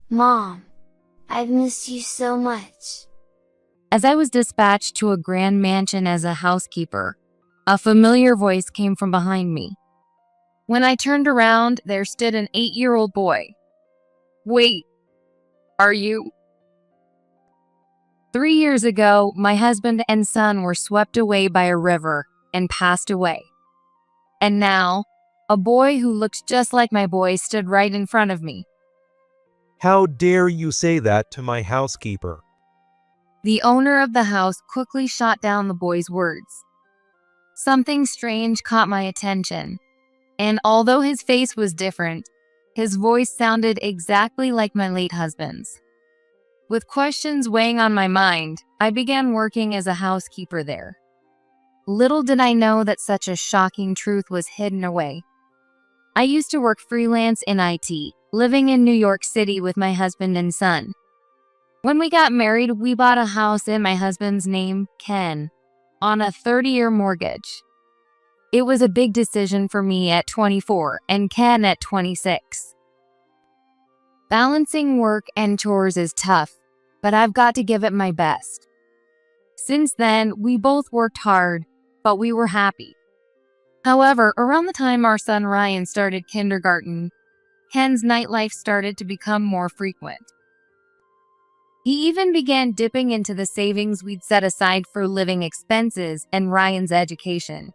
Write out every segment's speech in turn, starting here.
Mom, I've missed you so much. As I was dispatched to a grand mansion as a housekeeper, a familiar voice came from behind me. When I turned around, there stood an 8-year-old boy. Wait, are you? 3 years ago, my husband and son were swept away by a river and passed away. And now, a boy who looked just like my boy stood right in front of me. How dare you say that to my housekeeper? The owner of the house quickly shot down the boy's words. Something strange caught my attention, and although his face was different, his voice sounded exactly like my late husband's. With questions weighing on my mind, I began working as a housekeeper there. Little did I know that such a shocking truth was hidden away. I used to work freelance in IT, living in New York City with my husband and son. When we got married, we bought a house in my husband's name, Ken, on a 30-year mortgage. It was a big decision for me at 24 and Ken at 26. Balancing work and chores is tough, but I've got to give it my best. Since then, we both worked hard, but we were happy. However, around the time our son Ryan started kindergarten, Ken's nightlife started to become more frequent. He even began dipping into the savings we'd set aside for living expenses and Ryan's education.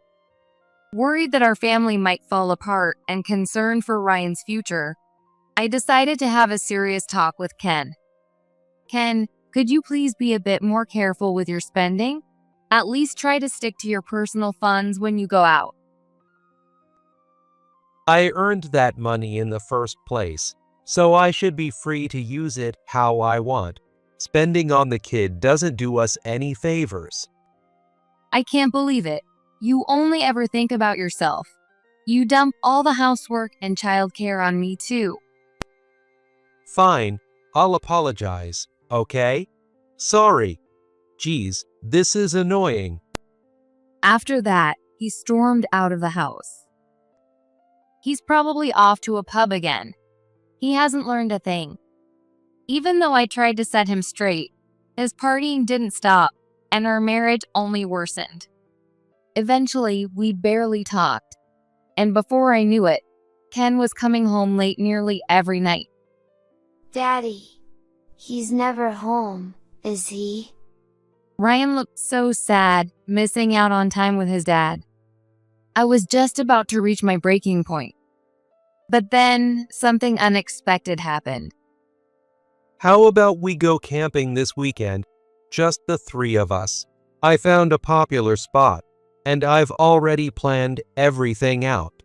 Worried that our family might fall apart and concerned for Ryan's future, I decided to have a serious talk with Ken. Ken, could you please be a bit more careful with your spending? At least try to stick to your personal funds when you go out. I earned that money in the first place, so I should be free to use it how I want. Spending on the kid doesn't do us any favors. I can't believe it. You only ever think about yourself. You dump all the housework and childcare on me too. Fine, I'll apologize, okay? Sorry. Geez, this is annoying. After that, he stormed out of the house. He's probably off to a pub again. He hasn't learned a thing. Even though I tried to set him straight, his partying didn't stop, and our marriage only worsened. Eventually, we barely talked, and before I knew it, Ken was coming home late nearly every night. Daddy, he's never home, is he? Ryan looked so sad, missing out on time with his dad. I was just about to reach my breaking point. But then, something unexpected happened. How about we go camping this weekend? Just the three of us. I found a popular spot, and I've already planned everything out.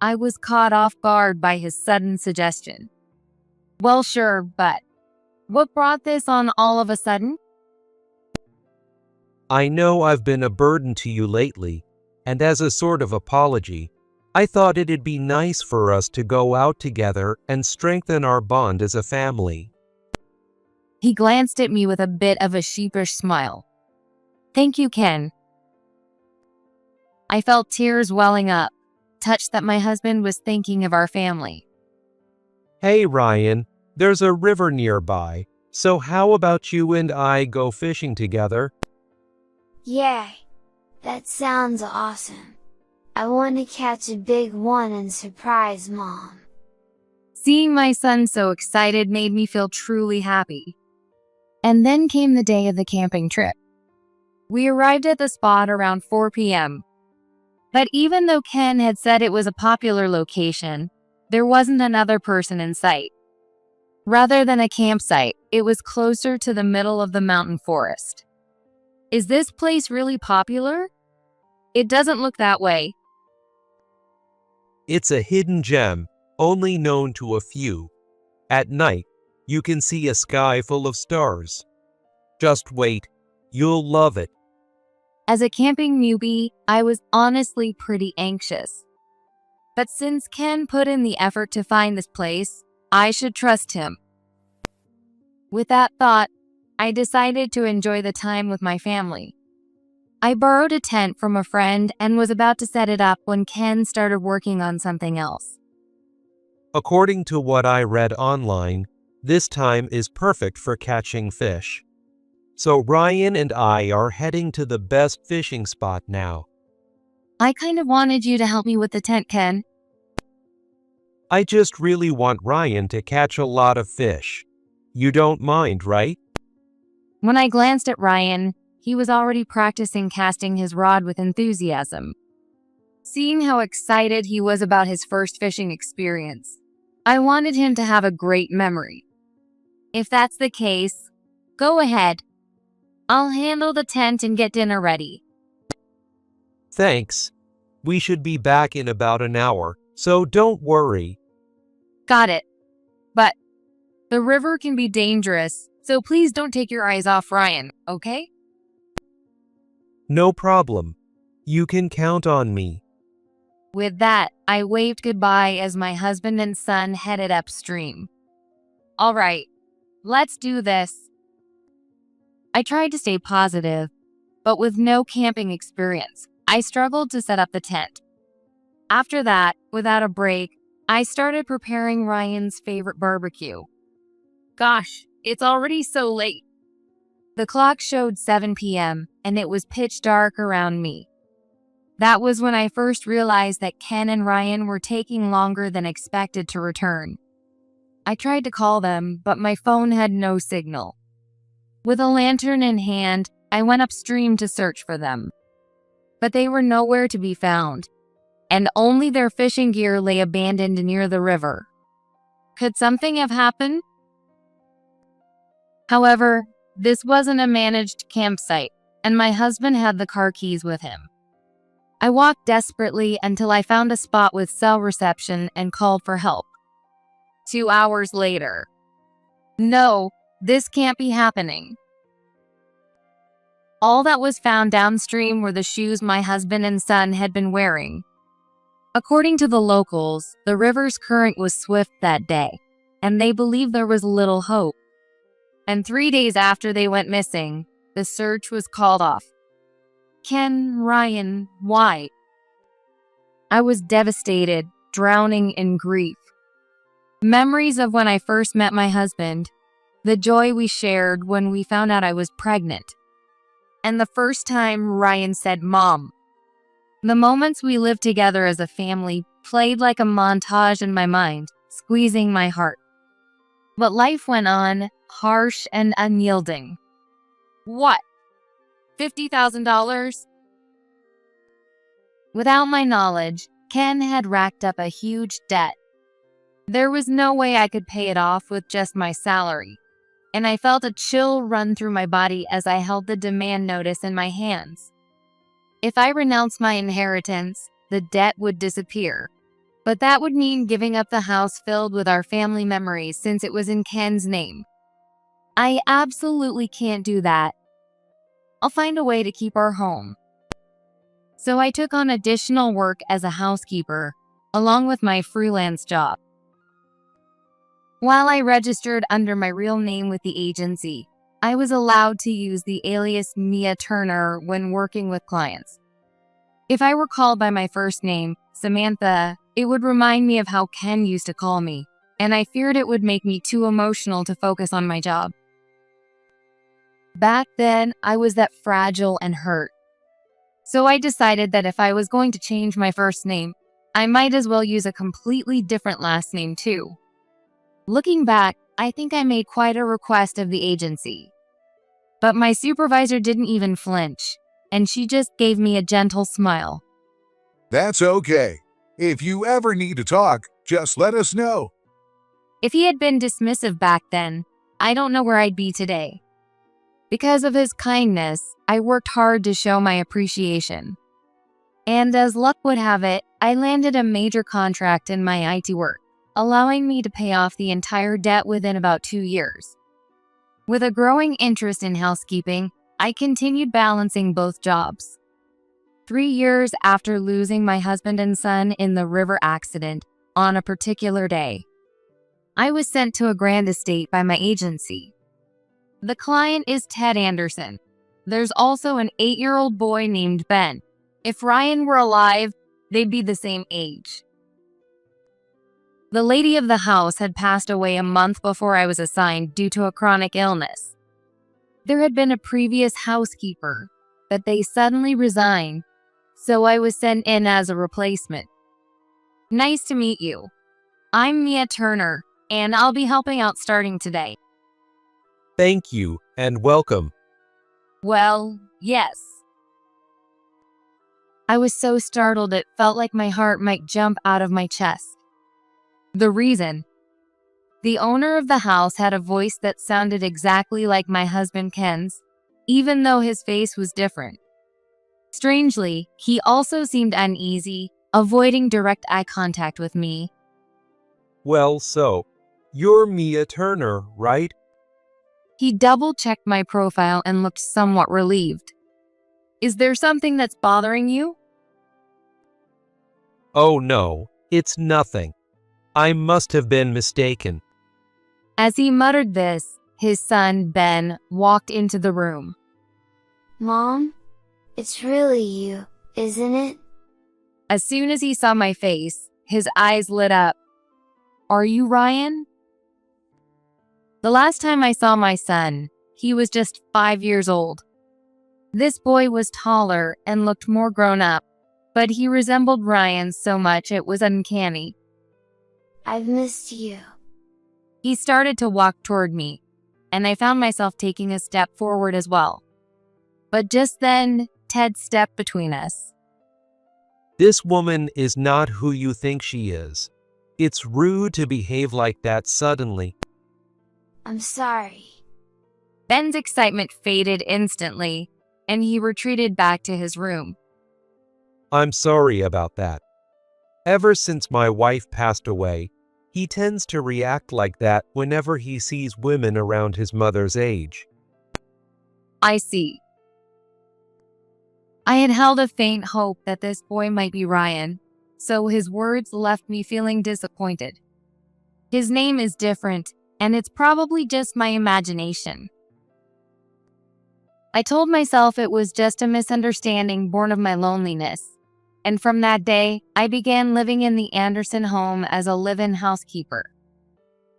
I was caught off guard by his sudden suggestion. Well, sure, but what brought this on all of a sudden? I know I've been a burden to you lately, and as a sort of apology, I thought it'd be nice for us to go out together and strengthen our bond as a family. He glanced at me with a bit of a sheepish smile. Thank you, Ken. I felt tears welling up, touched that my husband was thinking of our family. Hey Ryan, there's a river nearby, so how about you and I go fishing together? Yeah, that sounds awesome. I want to catch a big one and surprise Mom. Seeing my son so excited made me feel truly happy. And then came the day of the camping trip. We arrived at the spot around 4 p.m. But even though Ken had said it was a popular location, there wasn't another person in sight. Rather than a campsite, it was closer to the middle of the mountain forest. Is this place really popular? It doesn't look that way. It's a hidden gem, only known to a few. At night, you can see a sky full of stars. Just wait, you'll love it. As a camping newbie, I was honestly pretty anxious. But since Ken put in the effort to find this place, I should trust him. With that thought, I decided to enjoy the time with my family. I borrowed a tent from a friend and was about to set it up when Ken started working on something else. According to what I read online, This time is perfect for catching fish. So Ryan and I are heading to the best fishing spot now. I kind of wanted you to help me with the tent, Ken. I just really want Ryan to catch a lot of fish. You don't mind, right? When I glanced at Ryan, he was already practicing casting his rod with enthusiasm. Seeing how excited he was about his first fishing experience, I wanted him to have a great memory. If that's the case, go ahead. I'll handle the tent and get dinner ready. Thanks. We should be back in about an hour, so don't worry. Got it. But the river can be dangerous, so please don't take your eyes off Ryan, okay? No problem. You can count on me. With that, I waved goodbye as my husband and son headed upstream. All right, let's do this. I tried to stay positive, but with no camping experience, I struggled to set up the tent. After that, without a break, I started preparing Ryan's favorite barbecue. Gosh, it's already so late. The clock showed 7 p.m., and it was pitch dark around me. That was when I first realized that Ken and Ryan were taking longer than expected to return. I tried to call them, but my phone had no signal. With a lantern in hand, I went upstream to search for them. But they were nowhere to be found, and only their fishing gear lay abandoned near the river. Could something have happened? However, this wasn't a managed campsite, and my husband had the car keys with him. I walked desperately until I found a spot with cell reception and called for help. 2 hours later. No, this can't be happening. All that was found downstream were the shoes my husband and son had been wearing. According to the locals, the river's current was swift that day, and they believed there was little hope. And 3 days after they went missing, the search was called off. Ken, Ryan, why? I was devastated, drowning in grief. Memories of when I first met my husband, the joy we shared when we found out I was pregnant, and the first time Ryan said, "Mom." The moments we lived together as a family played like a montage in my mind, squeezing my heart. But life went on, harsh and unyielding. What? $50,000? Without my knowledge, Ken had racked up a huge debt. There was no way I could pay it off with just my salary, and I felt a chill run through my body as I held the demand notice in my hands. If I renounced my inheritance, the debt would disappear, but that would mean giving up the house filled with our family memories since it was in Ken's name. I absolutely can't do that. I'll find a way to keep our home. So I took on additional work as a housekeeper, along with my freelance job. While I registered under my real name with the agency, I was allowed to use the alias Mia Turner when working with clients. If I were called by my first name, Samantha, it would remind me of how Ken used to call me, and I feared it would make me too emotional to focus on my job. Back then, I was that fragile and hurt. So I decided that if I was going to change my first name, I might as well use a completely different last name too. Looking back, I think I made quite a request of the agency. But my supervisor didn't even flinch, and she just gave me a gentle smile. That's okay. If you ever need to talk, just let us know. If he had been dismissive back then, I don't know where I'd be today. Because of his kindness, I worked hard to show my appreciation. And as luck would have it, I landed a major contract in my IT work, allowing me to pay off the entire debt within about 2 years. With a growing interest in housekeeping, I continued balancing both jobs. 3 years after losing my husband and son in the river accident on a particular day, I was sent to a grand estate by my agency. The client is Ted Anderson. There's also an 8-year-old boy named Ben. If Ryan were alive, they'd be the same age. The lady of the house had passed away a month before I was assigned due to a chronic illness. There had been a previous housekeeper, but they suddenly resigned, so I was sent in as a replacement. Nice to meet you. I'm Mia Turner, and I'll be helping out starting today. Thank you, and welcome. Well, yes. I was so startled it felt like my heart might jump out of my chest. The reason? The owner of the house had a voice that sounded exactly like my husband Ken's, even though his face was different. Strangely, he also seemed uneasy, avoiding direct eye contact with me. Well, so, you're Mia Turner, right? He double-checked my profile and looked somewhat relieved. Is there something that's bothering you? Oh no, it's nothing. I must have been mistaken. As he muttered this, his son, Ben, walked into the room. Mom? It's really you, isn't it? As soon as he saw my face, his eyes lit up. Are you Ryan? The last time I saw my son, he was just 5 years old. This boy was taller and looked more grown up, but he resembled Ryan so much it was uncanny. I've missed you. He started to walk toward me, and I found myself taking a step forward as well. But just then, Ted stepped between us. This woman is not who you think she is. It's rude to behave like that suddenly. I'm sorry. Ben's excitement faded instantly, and he retreated back to his room. I'm sorry about that. Ever since my wife passed away, he tends to react like that whenever he sees women around his mother's age. I see. I had held a faint hope that this boy might be Ryan, so his words left me feeling disappointed. His name is different, and it's probably just my imagination. I told myself it was just a misunderstanding born of my loneliness, and from that day, I began living in the Anderson home as a live-in housekeeper.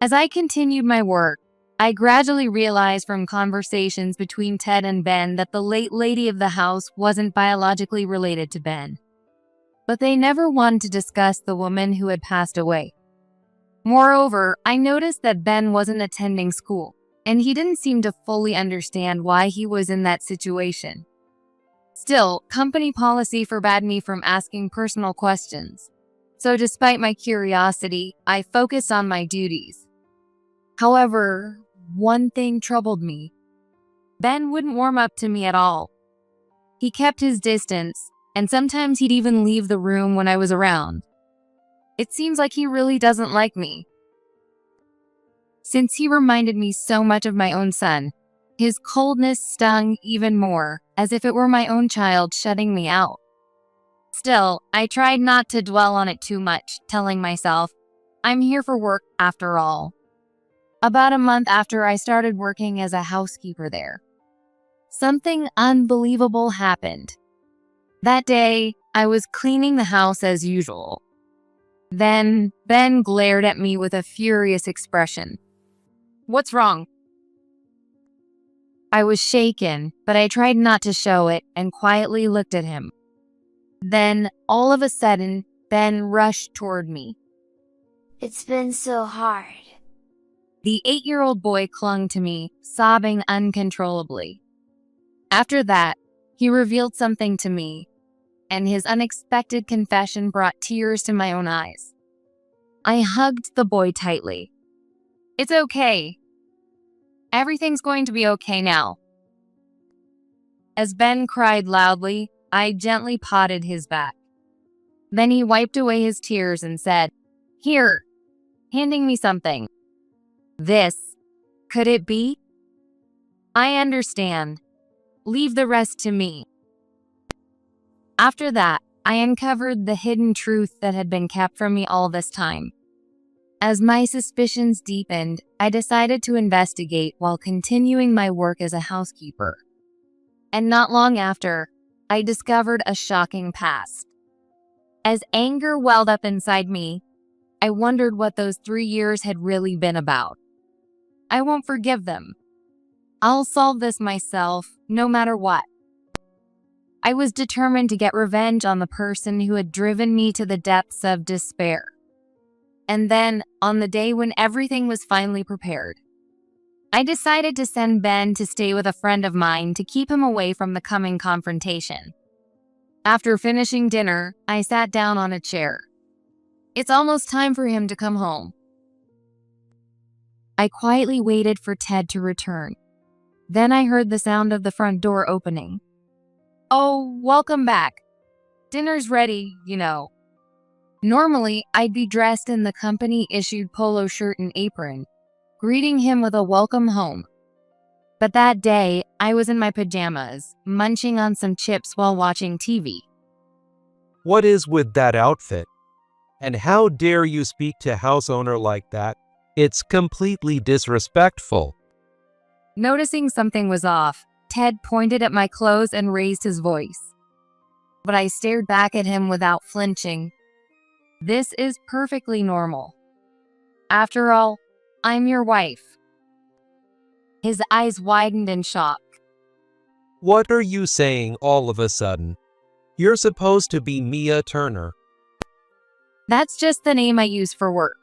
As I continued my work, I gradually realized from conversations between Ted and Ben that the late lady of the house wasn't biologically related to Ben. But they never wanted to discuss the woman who had passed away. Moreover, I noticed that Ben wasn't attending school, and he didn't seem to fully understand why he was in that situation. Still, company policy forbade me from asking personal questions, so despite my curiosity, I focused on my duties. However, one thing troubled me. Ben wouldn't warm up to me at all. He kept his distance, and sometimes he'd even leave the room when I was around. It seems like he really doesn't like me. Since he reminded me so much of my own son, his coldness stung even more, as if it were my own child shutting me out. Still, I tried not to dwell on it too much, telling myself, I'm here for work after all. About a month after I started working as a housekeeper there, something unbelievable happened. That day, I was cleaning the house as usual. Then, Ben glared at me with a furious expression. What's wrong? I was shaken, but I tried not to show it and quietly looked at him. Then, all of a sudden, Ben rushed toward me. It's been so hard. The 8-year-old boy clung to me, sobbing uncontrollably. After that, he revealed something to me, and his unexpected confession brought tears to my own eyes. I hugged the boy tightly. It's okay. Everything's going to be okay now. As Ben cried loudly, I gently patted his back. Then he wiped away his tears and said, Here, handing me something. This, could it be? I understand. Leave the rest to me. After that, I uncovered the hidden truth that had been kept from me all this time. As my suspicions deepened, I decided to investigate while continuing my work as a housekeeper. And not long after, I discovered a shocking past. As anger welled up inside me, I wondered what those 3 years had really been about. I won't forgive them. I'll solve this myself, no matter what. I was determined to get revenge on the person who had driven me to the depths of despair. And then, on the day when everything was finally prepared, I decided to send Ben to stay with a friend of mine to keep him away from the coming confrontation. After finishing dinner, I sat down on a chair. It's almost time for him to come home. I quietly waited for Ted to return. Then I heard the sound of the front door opening. "Oh, welcome back. Dinner's ready, you know." Normally, I'd be dressed in the company-issued polo shirt and apron, greeting him with a welcome home. But that day, I was in my pajamas, munching on some chips while watching TV. What is with that outfit? And how dare you speak to house owner like that? It's completely disrespectful. Noticing something was off, Ted pointed at my clothes and raised his voice. But I stared back at him without flinching. This is perfectly normal. After all, I'm your wife. His eyes widened in shock. What are you saying all of a sudden? You're supposed to be Mia Turner. That's just the name I use for work.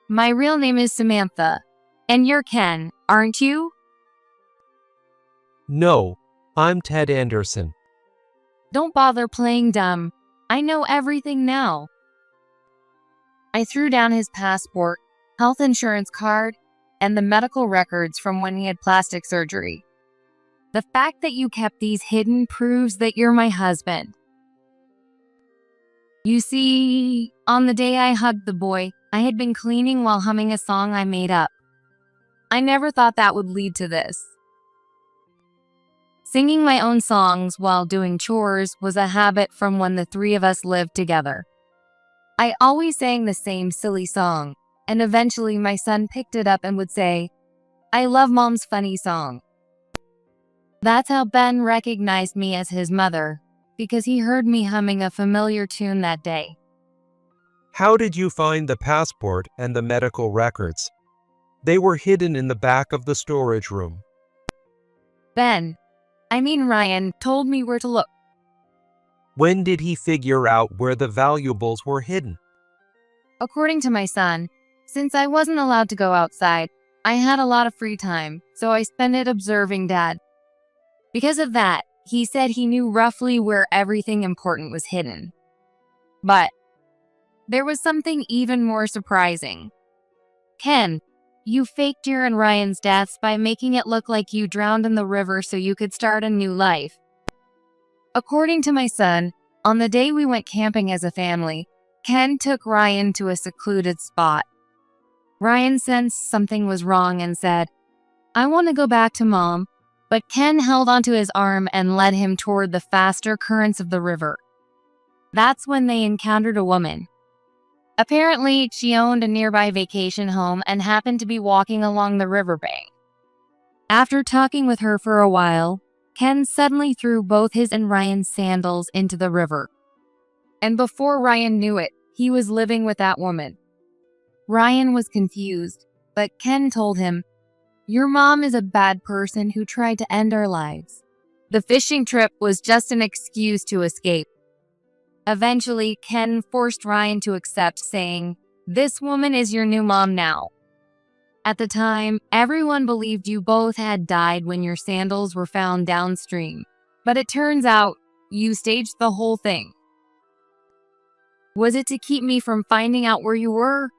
My real name is Samantha, and you're Ken, aren't you? No, I'm Ted Anderson. Don't bother playing dumb. I know everything now. I threw down his passport, health insurance card, and the medical records from when he had plastic surgery. The fact that you kept these hidden proves that you're my husband. You see, on the day I hugged the boy, I had been cleaning while humming a song I made up. I never thought that would lead to this. Singing my own songs while doing chores was a habit from when the three of us lived together. I always sang the same silly song, and eventually my son picked it up and would say, "I love Mom's funny song." That's how Ben recognized me as his mother, because he heard me humming a familiar tune that day. How did you find the passport and the medical records? They were hidden in the back of the storage room. Ryan told me where to look. When did he figure out where the valuables were hidden? According to my son, since I wasn't allowed to go outside, I had a lot of free time, so I spent it observing Dad. Because of that, he said he knew roughly where everything important was hidden. But there was something even more surprising. Ken, you faked your and Ryan's deaths by making it look like you drowned in the river so you could start a new life. According to my son, on the day we went camping as a family, Ken took Ryan to a secluded spot. Ryan sensed something was wrong and said, "I want to go back to Mom," but Ken held onto his arm and led him toward the faster currents of the river. That's when they encountered a woman. Apparently, she owned a nearby vacation home and happened to be walking along the riverbank. After talking with her for a while, Ken suddenly threw both his and Ryan's sandals into the river. And before Ryan knew it, he was living with that woman. Ryan was confused, but Ken told him, "Your mom is a bad person who tried to end our lives. The fishing trip was just an excuse to escape." Eventually, Ken forced Ryan to accept, saying, "This woman is your new mom now." At the time, everyone believed you both had died when your sandals were found downstream. But it turns out, you staged the whole thing. Was it to keep me from finding out where you were?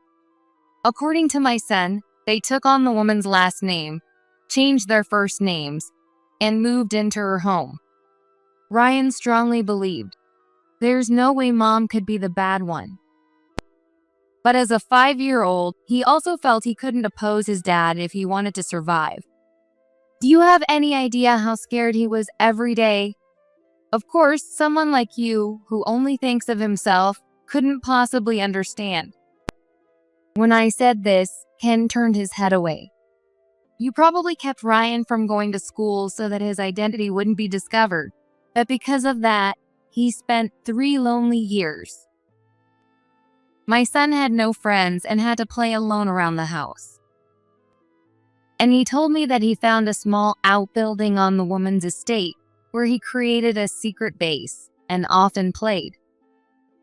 According to my son, they took on the woman's last name, changed their first names, and moved into her home. Ryan strongly believed, there's no way Mom could be the bad one. But as a 5-year-old, he also felt he couldn't oppose his dad if he wanted to survive. Do you have any idea how scared he was every day? Of course, someone like you, who only thinks of himself, couldn't possibly understand. When I said this, Ken turned his head away. You probably kept Ryan from going to school so that his identity wouldn't be discovered. But because of that, he spent 3 lonely years. My son had no friends and had to play alone around the house. And he told me that he found a small outbuilding on the woman's estate where he created a secret base and often played.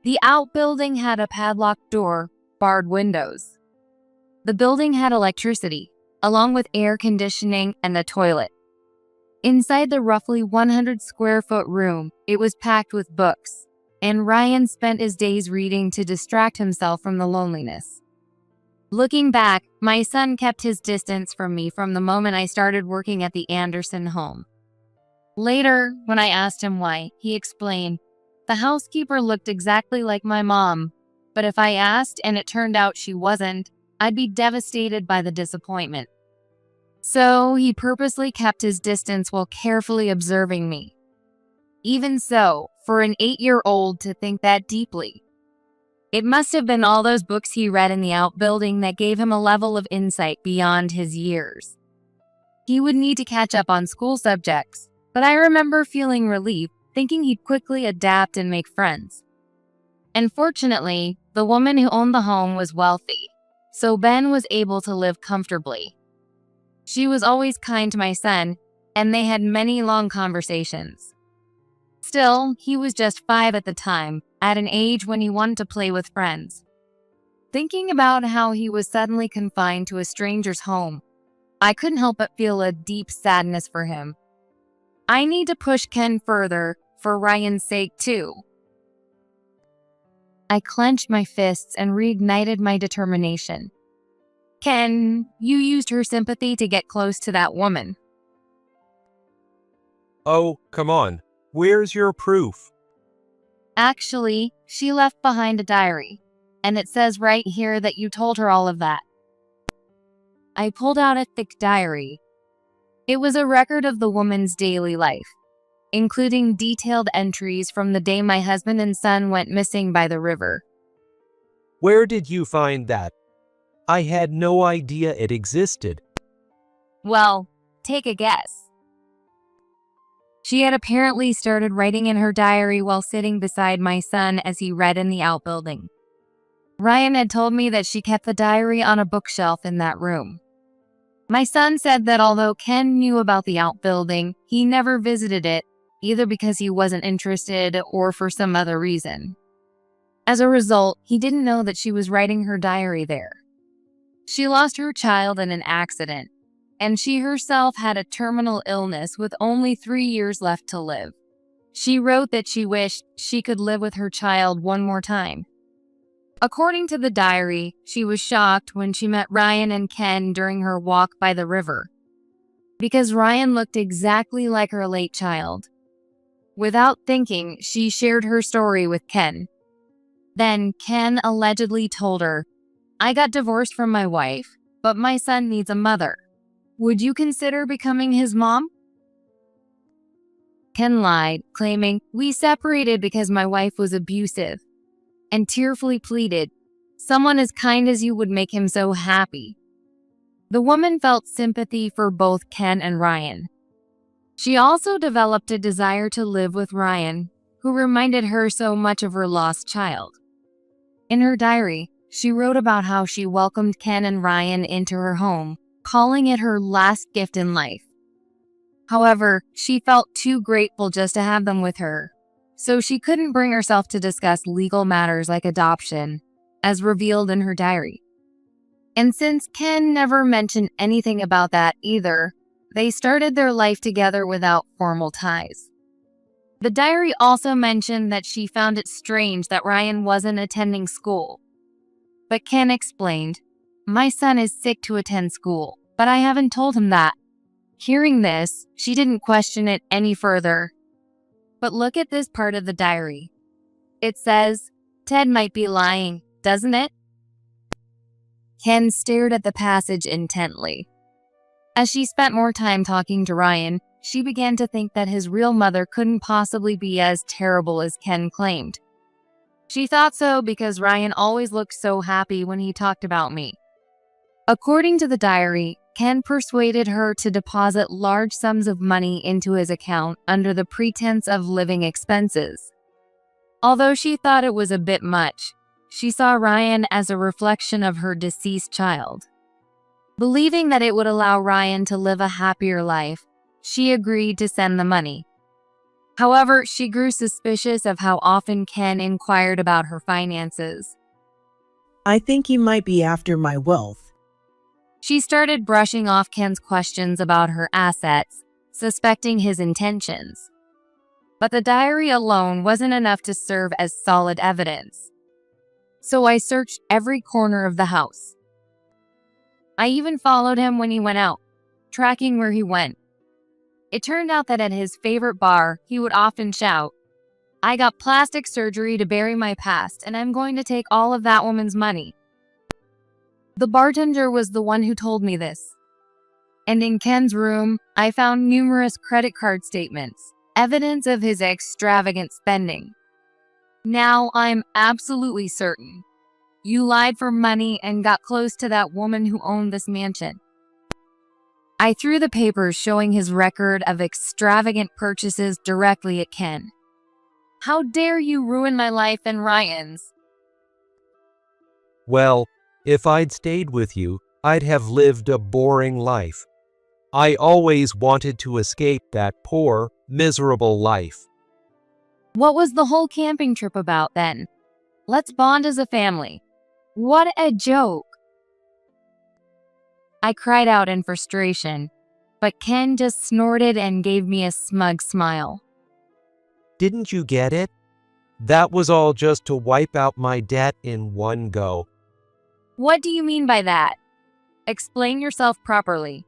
The outbuilding had a padlocked door, barred windows. The building had electricity, along with air conditioning and a toilet. Inside the roughly 100 square foot room, it was packed with books, and Ryan spent his days reading to distract himself from the loneliness. Looking back, my son kept his distance from me from the moment I started working at the Anderson home. Later, when I asked him why, he explained, "The housekeeper looked exactly like my mom, but if I asked and it turned out she wasn't, I'd be devastated by the disappointment." So he purposely kept his distance while carefully observing me. Even so, for an 8-year-old to think that deeply. It must have been all those books he read in the outbuilding that gave him a level of insight beyond his years. He would need to catch up on school subjects, but I remember feeling relief, thinking he'd quickly adapt and make friends. And fortunately, the woman who owned the home was wealthy, so Ben was able to live comfortably. She was always kind to my son, and they had many long conversations. Still, he was just 5 at the time, at an age when he wanted to play with friends. Thinking about how he was suddenly confined to a stranger's home, I couldn't help but feel a deep sadness for him. I need to push Ken further, for Ryan's sake too. I clenched my fists and reignited my determination. "Ken, you used her sympathy to get close to that woman." Oh, come on. Where's your proof? "Actually, she left behind a diary, and it says right here that you told her all of that." I pulled out a thick diary. It was a record of the woman's daily life, including detailed entries from the day my husband and son went missing by the river. Where did you find that? I had no idea it existed. Well, take a guess. She had apparently started writing in her diary while sitting beside my son as he read in the outbuilding. Ryan had told me that she kept the diary on a bookshelf in that room. My son said that although Ken knew about the outbuilding, he never visited it, either because he wasn't interested or for some other reason. As a result, he didn't know that she was writing her diary there. She lost her child in an accident, and she herself had a terminal illness with only 3 years left to live. She wrote that she wished she could live with her child one more time. According to the diary, she was shocked when she met Ryan and Ken during her walk by the river, because Ryan looked exactly like her late child. Without thinking, she shared her story with Ken. Then Ken allegedly told her, "I got divorced from my wife, but my son needs a mother. Would you consider becoming his mom?" Ken lied, claiming, "We separated because my wife was abusive," and tearfully pleaded, "Someone as kind as you would make him so happy." The woman felt sympathy for both Ken and Ryan. She also developed a desire to live with Ryan, who reminded her so much of her lost child. In her diary, she wrote about how she welcomed Ken and Ryan into her home, calling it her last gift in life. However, she felt too grateful just to have them with her, so she couldn't bring herself to discuss legal matters like adoption, as revealed in her diary. And since Ken never mentioned anything about that either, they started their life together without formal ties. The diary also mentioned that she found it strange that Ryan wasn't attending school. But Ken explained, "My son is sick to attend school, but I haven't told him that." Hearing this, she didn't question it any further. But look at this part of the diary. It says, "Ted might be lying, doesn't it?" Ken stared at the passage intently. As she spent more time talking to Ryan, she began to think that his real mother couldn't possibly be as terrible as Ken claimed. She thought so because Ryan always looked so happy when he talked about me. According to the diary, Ken persuaded her to deposit large sums of money into his account under the pretense of living expenses. Although she thought it was a bit much, she saw Ryan as a reflection of her deceased child. Believing that it would allow Ryan to live a happier life, she agreed to send the money. However, she grew suspicious of how often Ken inquired about her finances. I think he might be after my wealth. She started brushing off Ken's questions about her assets, suspecting his intentions. But the diary alone wasn't enough to serve as solid evidence. So I searched every corner of the house. I even followed him when he went out, tracking where he went. It turned out that at his favorite bar, he would often shout, "I got plastic surgery to bury my past, and I'm going to take all of that woman's money." The bartender was the one who told me this. And in Ken's room, I found numerous credit card statements, evidence of his extravagant spending. Now I'm absolutely certain. You lied for money and got close to that woman who owned this mansion. I threw the papers showing his record of extravagant purchases directly at Ken. How dare you ruin my life and Ryan's? Well, if I'd stayed with you, I'd have lived a boring life. I always wanted to escape that poor, miserable life. What was the whole camping trip about then? Let's bond as a family. What a joke. I cried out in frustration, but Ken just snorted and gave me a smug smile. Didn't you get it? That was all just to wipe out my debt in one go. What do you mean by that? Explain yourself properly.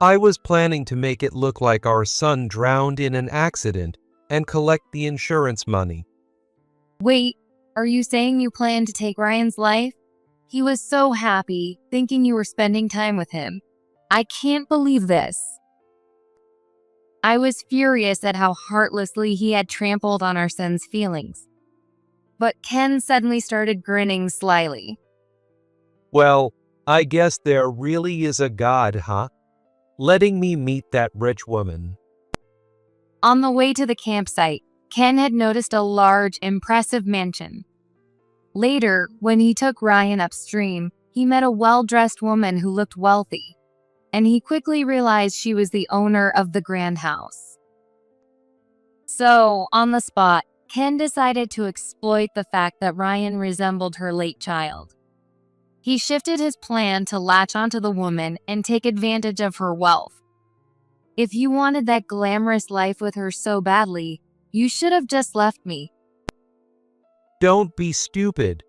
I was planning to make it look like our son drowned in an accident and collect the insurance money. Wait, are you saying you plan to take Ryan's life? He was so happy, thinking you were spending time with him. I can't believe this. I was furious at how heartlessly he had trampled on our son's feelings. But Ken suddenly started grinning slyly. Well, I guess there really is a God, huh? Letting me meet that rich woman. On the way to the campsite, Ken had noticed a large, impressive mansion. Later, when he took Ryan upstream, he met a well-dressed woman who looked wealthy, and he quickly realized she was the owner of the grand house. So, on the spot, Ken decided to exploit the fact that Ryan resembled her late child. He shifted his plan to latch onto the woman and take advantage of her wealth. If you wanted that glamorous life with her so badly, you should have just left me. Don't be stupid.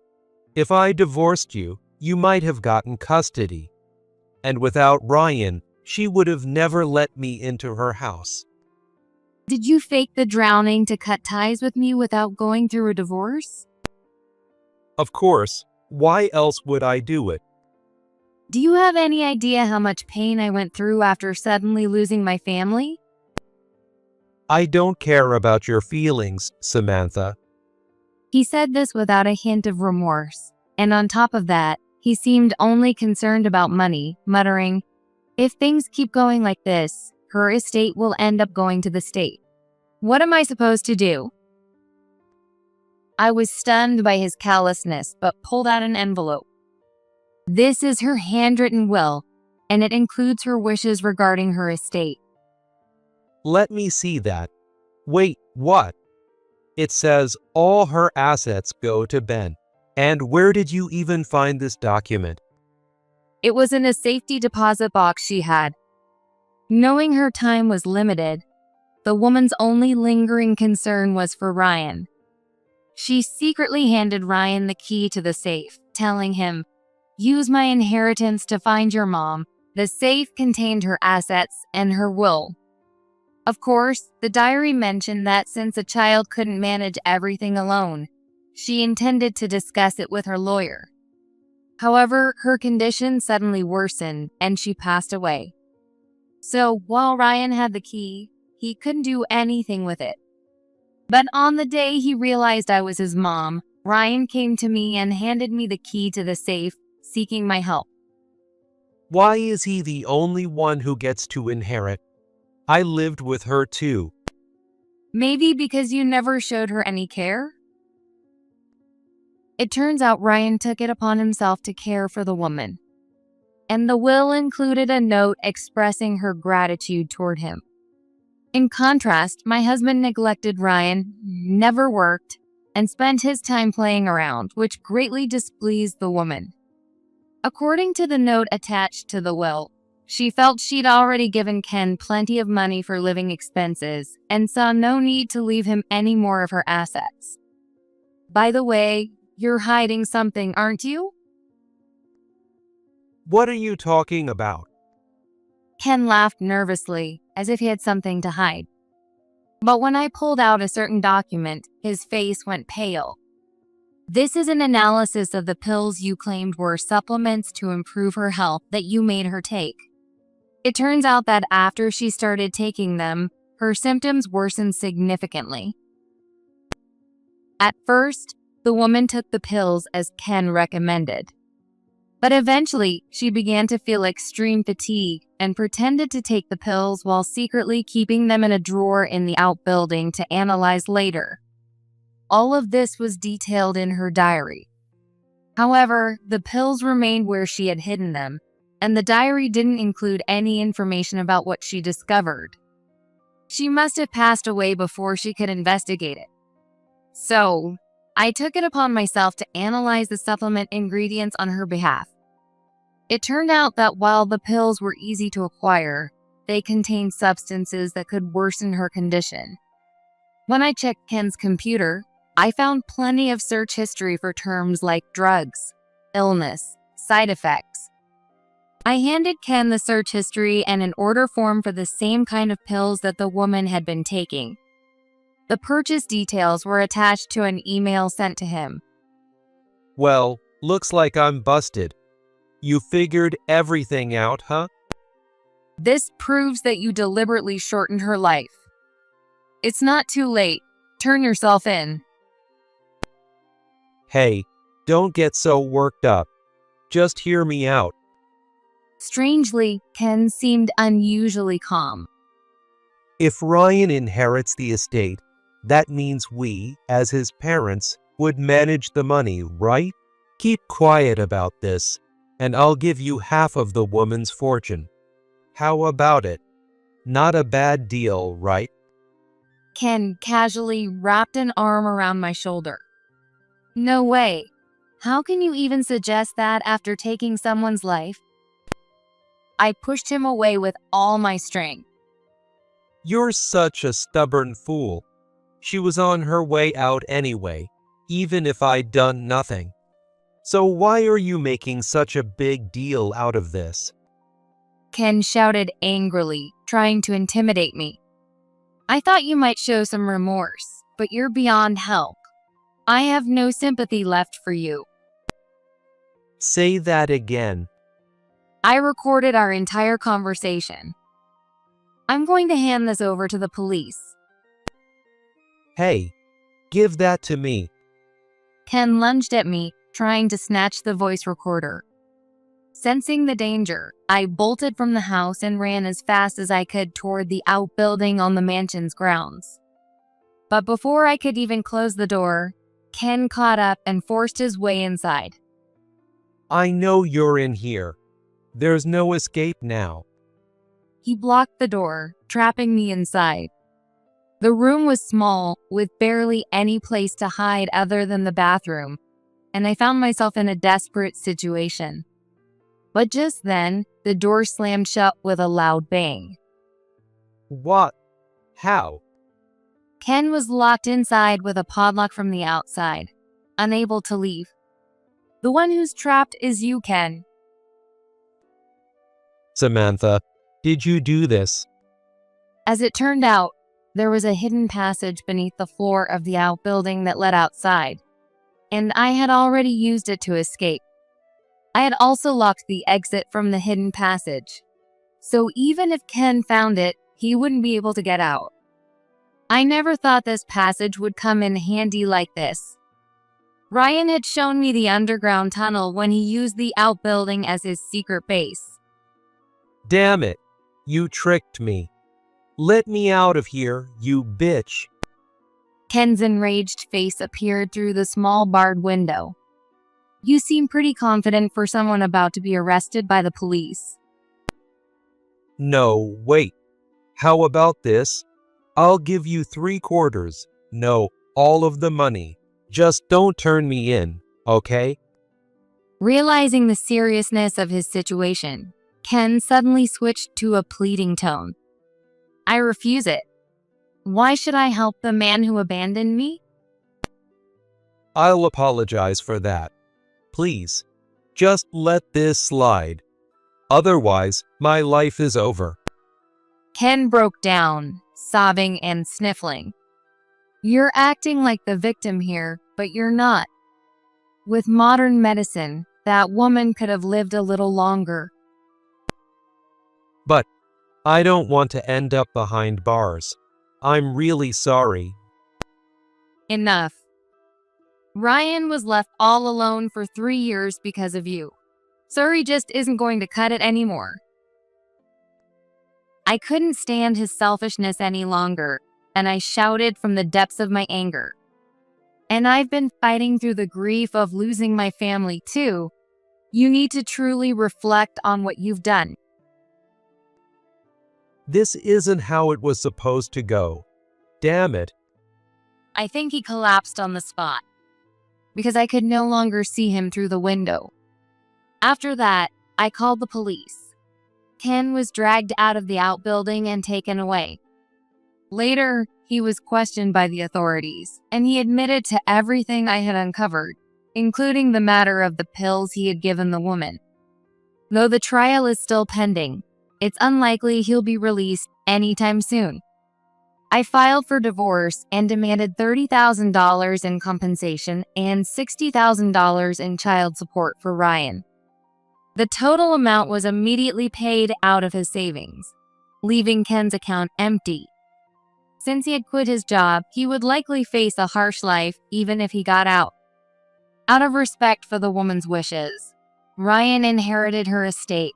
If I divorced you, you might have gotten custody. And without Ryan, she would have never let me into her house. Did you fake the drowning to cut ties with me without going through a divorce? Of course, why else would I do it? Do you have any idea how much pain I went through after suddenly losing my family? I don't care about your feelings, Samantha. He said this without a hint of remorse, and on top of that, he seemed only concerned about money, muttering, "If things keep going like this, her estate will end up going to the state. What am I supposed to do?" I was stunned by his callousness, but pulled out an envelope. This is her handwritten will, and it includes her wishes regarding her estate. Let me see that. Wait, what? It says all her assets go to Ben. And where did you even find this document? It was in a safety deposit box she had. Knowing her time was limited, the woman's only lingering concern was for Ryan. She secretly handed Ryan the key to the safe, telling him, "Use my inheritance to find your mom." The safe contained her assets and her will. Of course, the diary mentioned that since a child couldn't manage everything alone, she intended to discuss it with her lawyer. However, her condition suddenly worsened and she passed away. So while Ryan had the key, he couldn't do anything with it. But on the day he realized I was his mom, Ryan came to me and handed me the key to the safe, seeking my help. Why is he the only one who gets to inherit? I lived with her too. Maybe because you never showed her any care? It turns out Ryan took it upon himself to care for the woman, and the will included a note expressing her gratitude toward him. In contrast, my husband neglected Ryan, never worked, and spent his time playing around, which greatly displeased the woman. According to the note attached to the will, she felt she'd already given Ken plenty of money for living expenses and saw no need to leave him any more of her assets. By the way, you're hiding something, aren't you? What are you talking about? Ken laughed nervously, as if he had something to hide. But when I pulled out a certain document, his face went pale. This is an analysis of the pills you claimed were supplements to improve her health that you made her take. It turns out that after she started taking them, her symptoms worsened significantly. At first, the woman took the pills as Ken recommended. But eventually, she began to feel extreme fatigue and pretended to take the pills while secretly keeping them in a drawer in the outbuilding to analyze later. All of this was detailed in her diary. However, the pills remained where she had hidden them, and the diary didn't include any information about what she discovered. She must have passed away before she could investigate it. So, I took it upon myself to analyze the supplement ingredients on her behalf. It turned out that while the pills were easy to acquire, they contained substances that could worsen her condition. When I checked Ken's computer, I found plenty of search history for terms like drugs, illness, side effects. I handed Ken the search history and an order form for the same kind of pills that the woman had been taking. The purchase details were attached to an email sent to him. Well, looks like I'm busted. You figured everything out, huh? This proves that you deliberately shortened her life. It's not too late. Turn yourself in. Hey, don't get so worked up. Just hear me out. Strangely, Ken seemed unusually calm. If Ryan inherits the estate, that means we, as his parents, would manage the money, right? Keep quiet about this, and I'll give you half of the woman's fortune. How about it? Not a bad deal, right? Ken casually wrapped an arm around my shoulder. No way. How can you even suggest that after taking someone's life? I pushed him away with all my strength. You're such a stubborn fool. She was on her way out anyway, even if I'd done nothing. So why are you making such a big deal out of this? Ken shouted angrily, trying to intimidate me. I thought you might show some remorse, but you're beyond help. I have no sympathy left for you. Say that again. I recorded our entire conversation. I'm going to hand this over to the police. Hey, give that to me. Ken lunged at me, trying to snatch the voice recorder. Sensing the danger, I bolted from the house and ran as fast as I could toward the outbuilding on the mansion's grounds. But before I could even close the door, Ken caught up and forced his way inside. I know you're in here. There's no escape now. He blocked the door, trapping me inside. The room was small, with barely any place to hide other than the bathroom, and I found myself in a desperate situation. But just then, the door slammed shut with a loud bang. What? How? Ken was locked inside with a padlock from the outside, unable to leave. The one who's trapped is you, Ken. Samantha, did you do this? As it turned out, there was a hidden passage beneath the floor of the outbuilding that led outside, and I had already used it to escape. I had also locked the exit from the hidden passage, so even if Ken found it, he wouldn't be able to get out. I never thought this passage would come in handy like this. Ryan had shown me the underground tunnel when he used the outbuilding as his secret base. Damn it, you tricked me. Let me out of here, you bitch. Ken's enraged face appeared through the small barred window. You seem pretty confident for someone about to be arrested by the police. No, wait. How about this? I'll give you 3/4. No, all of the money. Just don't turn me in, okay? Realizing the seriousness of his situation, Ken suddenly switched to a pleading tone. I refuse it. Why should I help the man who abandoned me? I'll apologize for that. Please, just let this slide. Otherwise, my life is over. Ken broke down, sobbing and sniffling. You're acting like the victim here, but you're not. With modern medicine, that woman could have lived a little longer. But I don't want to end up behind bars. I'm really sorry. Enough. Ryan was left all alone for 3 years because of you. Surrey just isn't going to cut it anymore. I couldn't stand his selfishness any longer, and I shouted from the depths of my anger. And I've been fighting through the grief of losing my family too. You need to truly reflect on what you've done. This isn't how it was supposed to go. Damn it. I think he collapsed on the spot, because I could no longer see him through the window. After that, I called the police. Ken was dragged out of the outbuilding and taken away. Later, he was questioned by the authorities, and he admitted to everything I had uncovered, including the matter of the pills he had given the woman. Though the trial is still pending, it's unlikely he'll be released anytime soon. I filed for divorce and demanded $30,000 in compensation and $60,000 in child support for Ryan. The total amount was immediately paid out of his savings, leaving Ken's account empty. Since he had quit his job, he would likely face a harsh life even if he got out. Out of respect for the woman's wishes, Ryan inherited her estate.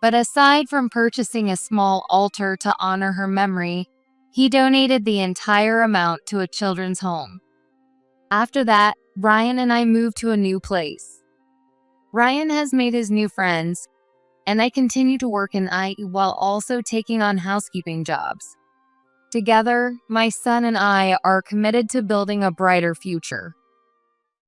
But aside from purchasing a small altar to honor her memory, he donated the entire amount to a children's home. After that, Ryan and I moved to a new place. Ryan has made his new friends, and I continue to work in IT while also taking on housekeeping jobs. Together, my son and I are committed to building a brighter future.